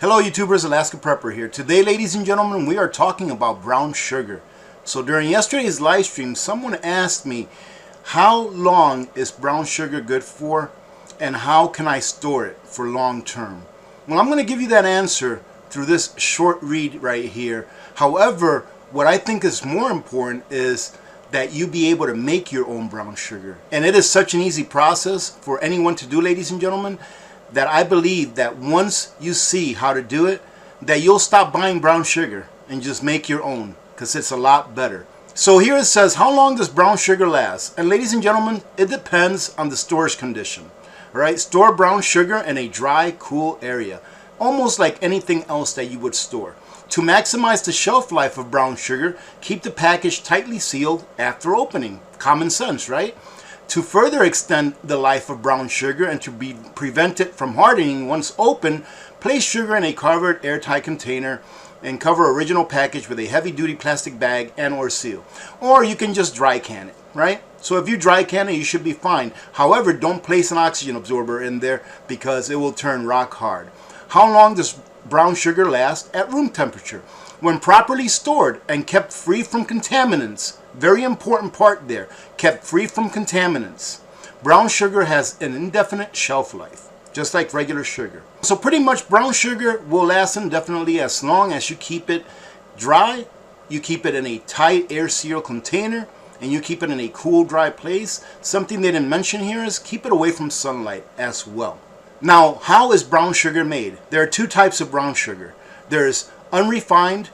Hello YouTubers, Alaska Prepper here. Today, ladies and gentlemen, we are talking about brown sugar. So during yesterday's live stream, someone asked me, how long is brown sugar good for and how can I store it for long term? Well, I'm going to give you that answer through this short read right here. However, what I think is more important is that you be able to make your own brown sugar. And it is such an easy process for anyone to do, ladies and gentlemen, that I believe that once you see how to do it, that you'll stop buying brown sugar and just make your own, because it's a lot better. So here it says, how long does brown sugar last? And ladies and gentlemen, it depends on the storage condition. All right, store brown sugar in a dry, cool area, almost like anything else that you would store. To maximize the shelf life of brown sugar, keep the package tightly sealed after opening. Common sense, right? To further extend the life of brown sugar and to prevent it from hardening once open, place sugar in a covered airtight container and cover original package with a heavy-duty plastic bag and or seal. Or you can just dry can it, right? So if you dry can it, you should be fine. However, don't place an oxygen absorber in there because it will turn rock hard. How long does brown sugar last at room temperature? When properly stored and kept free from contaminants, very important part there, kept free from contaminants, brown sugar has an indefinite shelf life, just like regular sugar. So pretty much brown sugar will last indefinitely as long as you keep it dry, you keep it in a tight air sealed container, and you keep it in a cool, dry place. Something they didn't mention here is keep it away from sunlight as well. Now, how is brown sugar made? There are two types of brown sugar. There's unrefined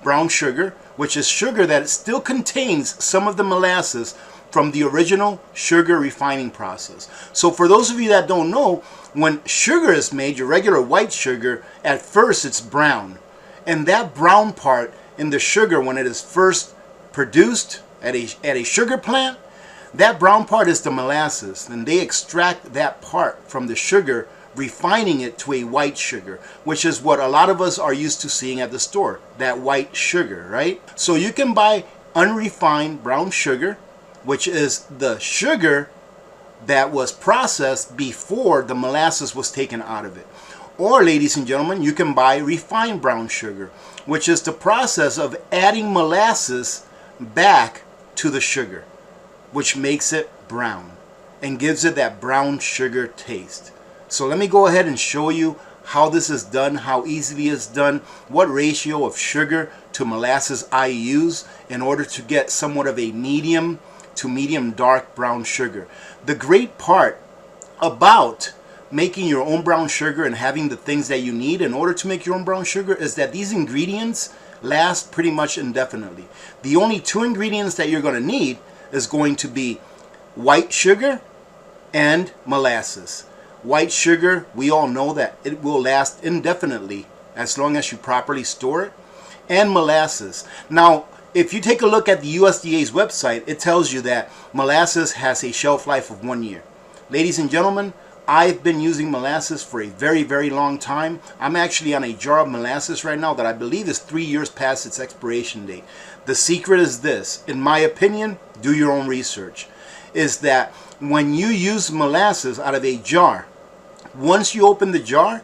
brown sugar, which is sugar that still contains some of the molasses from the original sugar refining process. So for those of you that don't know, when sugar is made, your regular white sugar, at first it's brown. And that brown part in the sugar, when it is first produced at a sugar plant, that brown part is the molasses. And they extract that part from the sugar, refining it to a white sugar, which is what a lot of us are used to seeing at the store, that white sugar, right? So you can buy unrefined brown sugar, which is the sugar that was processed before the molasses was taken out of it. Or, ladies and gentlemen, you can buy refined brown sugar, which is the process of adding molasses back to the sugar, which makes it brown and gives it that brown sugar taste. So let me go ahead and show you how this is done, how easily it's done, what ratio of sugar to molasses I use in order to get somewhat of a medium to medium dark brown sugar. The great part about making your own brown sugar and having the things that you need in order to make your own brown sugar is that these ingredients last pretty much indefinitely. The only two ingredients that you're going to need is going to be white sugar and molasses. White sugar, we all know that it will last indefinitely as long as you properly store it. And molasses. Now, if you take a look at the USDA's website, it tells you that molasses has a shelf life of 1 year. Ladies and gentlemen, I've been using molasses for a very, very long time. I'm actually on a jar of molasses right now that I believe is 3 years past its expiration date. The secret is this, in my opinion, do your own research, is that when you use molasses out of a jar, once you open the jar,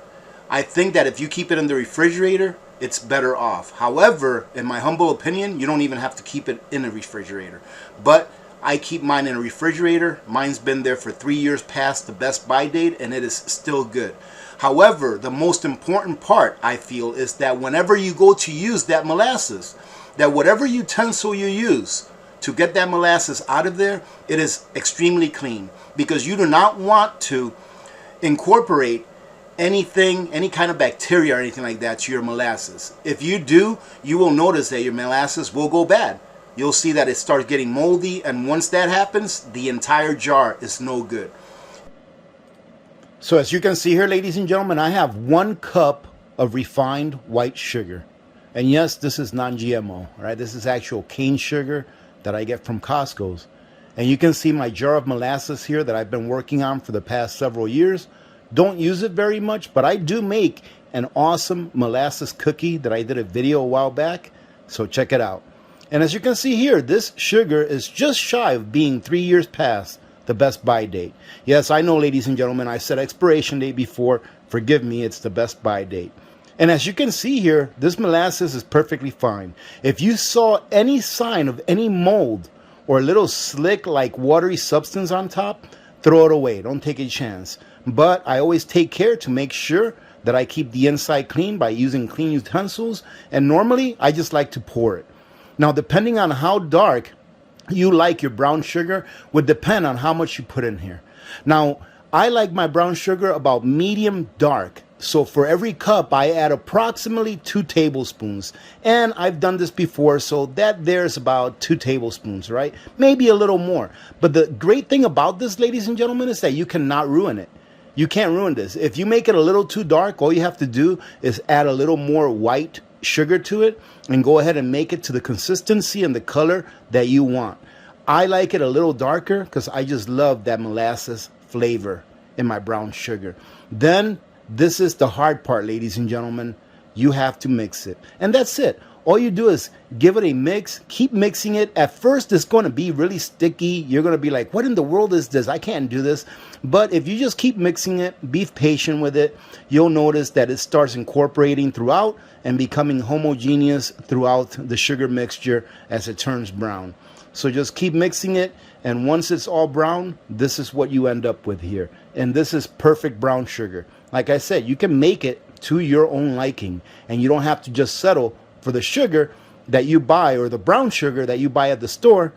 I think that if you keep it in the refrigerator, it's better off. However, in my humble opinion, you don't even have to keep it in a refrigerator. But I keep mine in a refrigerator. Mine's been there for 3 years past the best buy date, and it is still good. However, the most important part, I feel, is that whenever you go to use that molasses, that whatever utensil you use to get that molasses out of there, it is extremely clean. Because you do not want to incorporate anything, any kind of bacteria or anything like that to your molasses. If you do, you will notice that your molasses will go bad. You'll see that it starts getting moldy, and once that happens, the entire jar is no good. So as you can see here, ladies and gentlemen, I have 1 cup of refined white sugar. And yes, this is non-GMO, right? This is actual cane sugar that I get from Costco's. And you can see my jar of molasses here that I've been working on for the past several years. Don't use it very much, but I do make an awesome molasses cookie that I did a video a while back. So check it out. And as you can see here, this sugar is just shy of being 3 years past the best buy date. Yes, I know, ladies and gentlemen, I said expiration date before. Forgive me, it's the best buy date. And as you can see here, this molasses is perfectly fine. If you saw any sign of any mold or a little slick like watery substance on top, throw it away. Don't take a chance. But I always take care to make sure that I keep the inside clean by using clean utensils. And normally I just like to pour it. Now, depending on how dark you like your brown sugar would depend on how much you put in here. Now, I like my brown sugar about medium dark. So for every cup, I add approximately 2 tablespoons. And I've done this before, so that there's about 2 tablespoons, right? Maybe a little more. But the great thing about this, ladies and gentlemen, is that you cannot ruin it. You can't ruin this. If you make it a little too dark, all you have to do is add a little more white sugar to it and go ahead and make it to the consistency and the color that you want. I like it a little darker because I just love that molasses flavor in my brown sugar. Then this is the hard part, ladies and gentlemen. You have to mix it. And that's it. All you do is give it a mix. Keep mixing it. At first, it's going to be really sticky. You're going to be like, what in the world is this? I can't do this. But if you just keep mixing it, be patient with it, you'll notice that it starts incorporating throughout and becoming homogeneous throughout the sugar mixture as it turns brown. So just keep mixing it. And once it's all brown, this is what you end up with here. And this is perfect brown sugar. Like I said, you can make it to your own liking. And you don't have to just settle for the sugar that you buy or the brown sugar that you buy at the store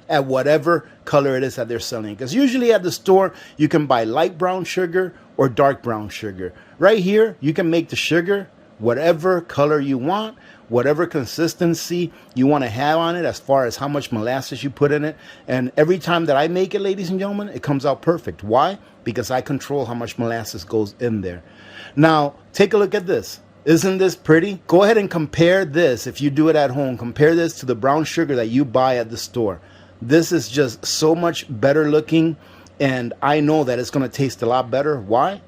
at whatever color it is that they're selling. Because usually at the store, you can buy light brown sugar or dark brown sugar. Right here, you can make the sugar whatever color you want, whatever consistency you want to have on it as far as how much molasses you put in it. And every time that I make it, ladies and gentlemen, it comes out perfect. Why? Because I control how much molasses goes in there. Now, take a look at this. Isn't this pretty? Go ahead and compare this. If you do it at home, compare this to the brown sugar that you buy at the store. This is just so much better looking, and I know that it's going to taste a lot better. Why?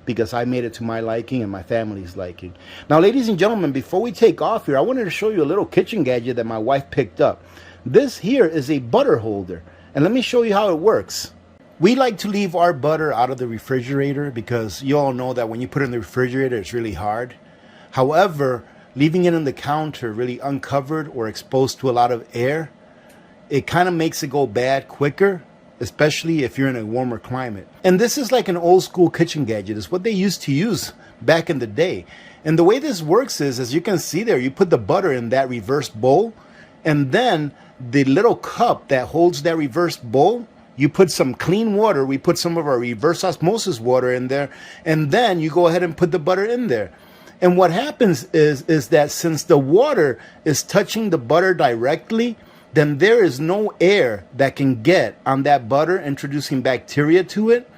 Because I made it to my liking and my family's liking. Now, ladies and gentlemen, before we take off here, I wanted to show you a little kitchen gadget that my wife picked up. This here is a butter holder, and let me show you how it works. We like to leave our butter out of the refrigerator because you all know that when you put it in the refrigerator, it's really hard. However, leaving it on the counter really uncovered or exposed to a lot of air, it kind of makes it go bad quicker, especially if you're in a warmer climate. And this is like an old school kitchen gadget. It's what they used to use back in the day. And the way this works is, as you can see there, you put the butter in that reverse bowl, and then the little cup that holds that reverse bowl, you put some clean water. We put some of our reverse osmosis water in there, and then you go ahead and put the butter in there. And what happens is that since the water is touching the butter directly, then there is no air that can get on that butter, introducing bacteria to it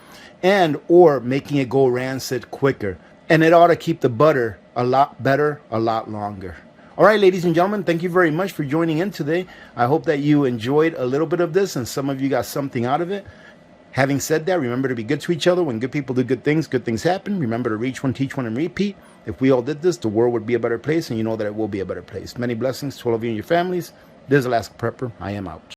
and or making it go rancid quicker. And it ought to keep the butter a lot better, a lot longer. All right, ladies and gentlemen, thank you very much for joining in today. I hope that you enjoyed a little bit of this and some of you got something out of it. Having said that, remember to be good to each other. When good people do good things happen. Remember to reach one, teach one, and repeat. If we all did this, the world would be a better place, and you know that it will be a better place. Many blessings to all of you and your families. This is Alaska Prepper. I am out.